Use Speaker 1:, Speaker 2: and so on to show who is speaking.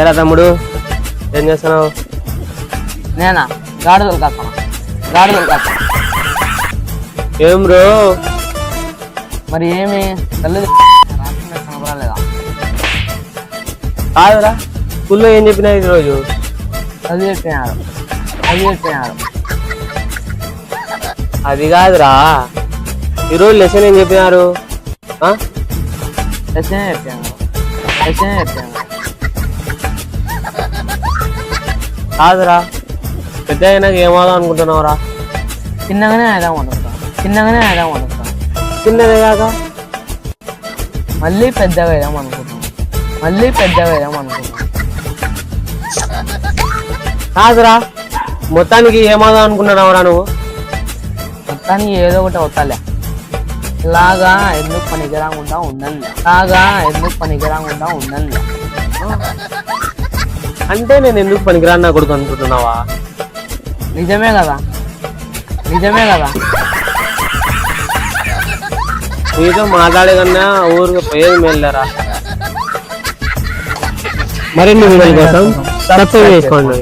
Speaker 1: ఏరా తమ్ముడు ఏం చేస్తున్నావు?
Speaker 2: నేనా గాడిదలు కాస్తా.
Speaker 1: ఏం బ్రో
Speaker 2: మరి ఏమి తల్లి కనపరాలేదా?
Speaker 1: కాదురా స్కూల్లో ఏం చెప్పినా ఈరోజు?
Speaker 2: అది చెప్పినారు.
Speaker 1: అది కాదురా ఈరోజు లెసన్ ఏం చెప్పినారు?
Speaker 2: లెసన్ చెప్పాను.
Speaker 1: కాదురా పెద్ద అయినాక ఏమవుదాం అనుకుంటున్నావురా?
Speaker 2: చిన్నగానే అయిదాం అనుకుంటా.
Speaker 1: చిన్నదే కాక
Speaker 2: మళ్ళీ పెద్దగా అయిదాం అనుకుంటున్నాం.
Speaker 1: కాదురా మొత్తానికి ఏమవుదాం అనుకుంటున్నావురా నువ్వు?
Speaker 2: మొత్తానికి ఏదో ఒకటి అవుతాలే. ఇలాగా ఎందుకు పనికిరాకుండా ఉండాలి.
Speaker 1: అంటే నేను ఎందుకు పనికిరాను నా కొడుకు అనుకుంటున్నావా?
Speaker 2: నిజమే కదా.
Speaker 1: నీతో మాట్లాడే కన్నా ఊరికి పోయేది మేలురా. మరిన్ని వీడియోల కోసం సబ్స్క్రైబ్ చేసుకోండి.